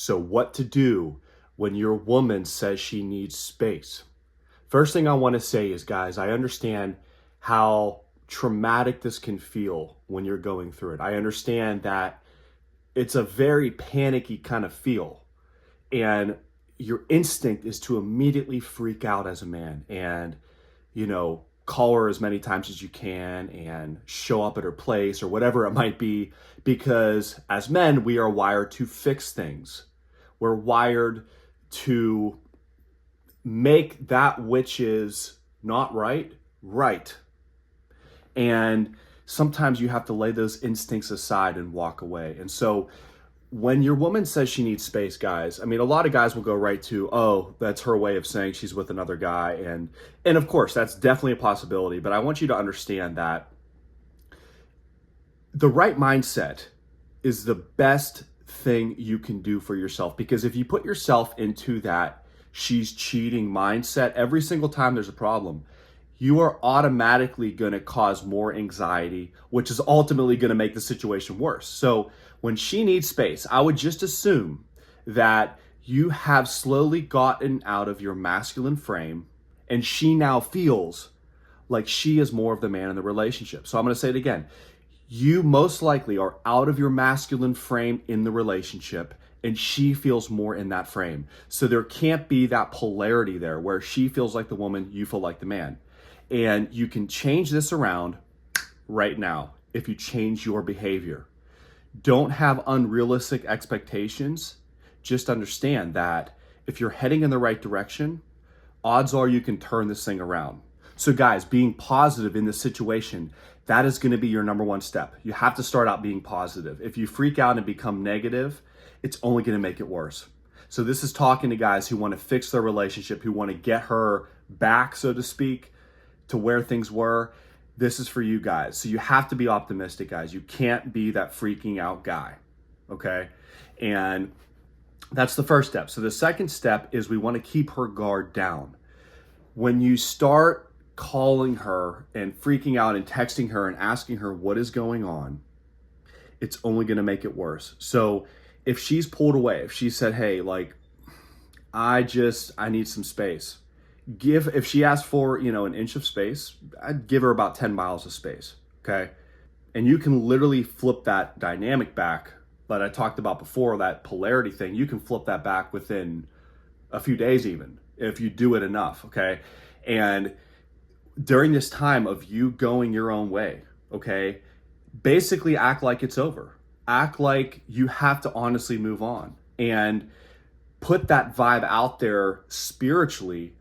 So what to do when your woman says she needs space? First thing I want to say is, guys, I understand how traumatic this can feel when you're going through it. I understand that it's a very panicky kind of feel. And your instinct is to immediately freak out as a man and, call her as many times as you can and show up at her place or whatever it might be. Because as men, we are wired to fix things. We're wired to make that which is not right, right. And sometimes you have to lay those instincts aside and walk away. And so when your woman says she needs space, guys, I mean, a lot of guys will go right to, oh, that's her way of saying she's with another guy. And of course, that's definitely a possibility. But I want you to understand that the right mindset is the best thing you can do for yourself. Because if you put yourself into that she's cheating mindset every single time there's a problem, you are automatically going to cause more anxiety, which is ultimately going to make the situation worse. So when she needs space, I would just assume that you have slowly gotten out of your masculine frame and she now feels like she is more of the man in the relationship. So I'm going to say it again. You most likely are out of your masculine frame in the relationship and she feels more in that frame. So there can't be that polarity there where she feels like the woman, you feel like the man. And you can change this around right now if you change your behavior. Don't have unrealistic expectations. Just understand that if you're heading in the right direction, odds are you can turn this thing around. So guys, being positive in this situation, that is going to be your number one step. You have to start out being positive. If you freak out and become negative, it's only going to make it worse. So this is talking to guys who want to fix their relationship, who want to get her back, so to speak, to where things were. This is for you guys. So you have to be optimistic, guys. You can't be that freaking out guy, okay? And that's the first step. So the second step is we want to keep her guard down. When you start calling her and freaking out and texting her and asking her what is going on, it's only going to make it worse. So if she's pulled away, if she said, hey, like, I need some space. If she asked for, an inch of space, I'd give her about 10 miles of space, okay? And you can literally flip that dynamic back that I talked about before, that polarity thing. You can flip that back within a few days even, if you do it enough, okay? And during this time of you going your own way, okay, basically act like it's over. Act like you have to honestly move on and put that vibe out there spiritually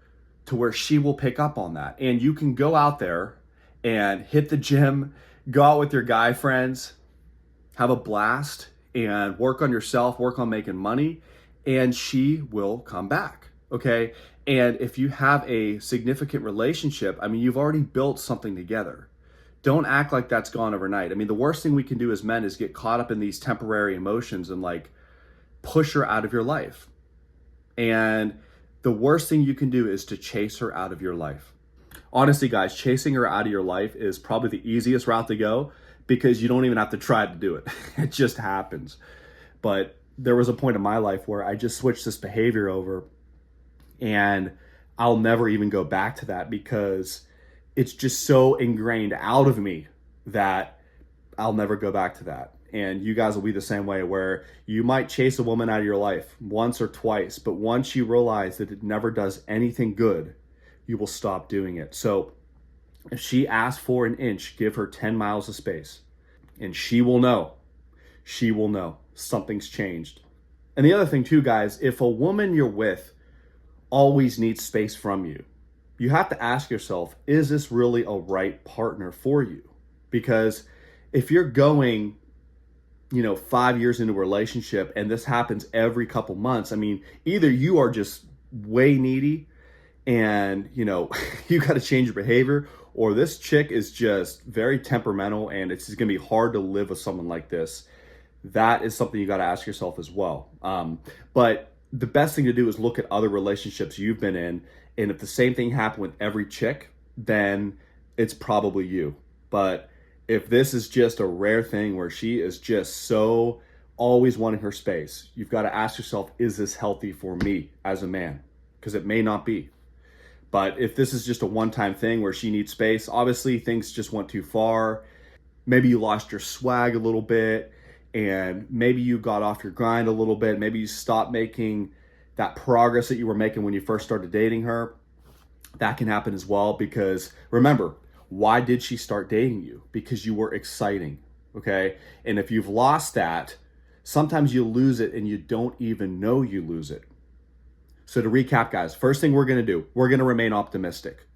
to where she will pick up on that. And you can go out there and hit the gym, go out with your guy friends, have a blast, and work on yourself, work on making money, and she will come back, okay? And if you have a significant relationship, I mean, you've already built something together. Don't act like that's gone overnight. I mean, the worst thing we can do as men is get caught up in these temporary emotions and like push her out of your life. And the worst thing you can do is to chase her out of your life. Honestly, guys, chasing her out of your life is probably the easiest route to go because you don't even have to try to do it. It just happens. But there was a point in my life where I just switched this behavior over and I'll never even go back to that because it's just so ingrained out of me that I'll never go back to that. And you guys will be the same way where you might chase a woman out of your life once or twice, but once you realize that it never does anything good, you will stop doing it. So if she asks for an inch, give her 10 miles of space and she will know something's changed. And the other thing too, guys, if a woman you're with always needs space from you, you have to ask yourself, is this really a right partner for you? Because if you're going 5 years into a relationship and this happens every couple months, I mean, either you are just way needy and, you got to change your behavior, or this chick is just very temperamental and it's just going to be hard to live with someone like this. That is something you got to ask yourself as well. But the best thing to do is look at other relationships you've been in. And if the same thing happened with every chick, then it's probably you. But if this is just a rare thing where she is just so always wanting her space, you've got to ask yourself, is this healthy for me as a man? Because it may not be. But if this is just a one-time thing where she needs space, obviously things just went too far. Maybe you lost your swag a little bit, and maybe you got off your grind a little bit. Maybe you stopped making that progress that you were making when you first started dating her. That can happen as well, because remember, why did she start dating you? Because you were exciting, okay? And if you've lost that, sometimes you lose it and you don't even know you lose it. So to recap, guys, first thing we're going to do, we're going to remain optimistic.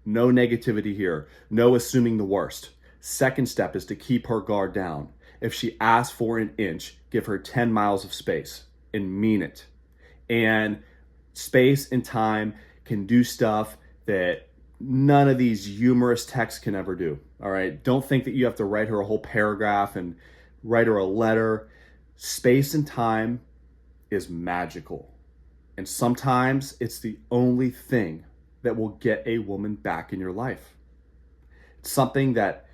No negativity here. No assuming the worst. Second step is to keep her guard down. If she asks for an inch, give her 10 miles of space and mean it. And space and time can do stuff that none of these humorous texts can ever do. All right. Don't think that you have to write her a whole paragraph and write her a letter. Space and time is magical. And sometimes it's the only thing that will get a woman back in your life. It's something that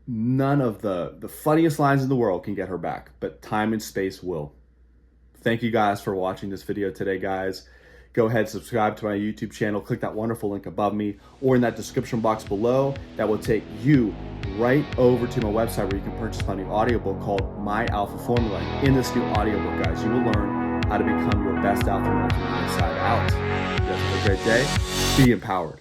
none of the funniest lines in the world can get her back, but time and space will. Thank you guys for watching this video today, guys. Go ahead, subscribe to my YouTube channel, click that wonderful link above me or in that description box below. That will take you right over to my website where you can purchase my new audiobook called My Alpha Formula. In this new audiobook, guys, you will learn how to become your best alpha male from the inside out. You guys have a great day. Be empowered.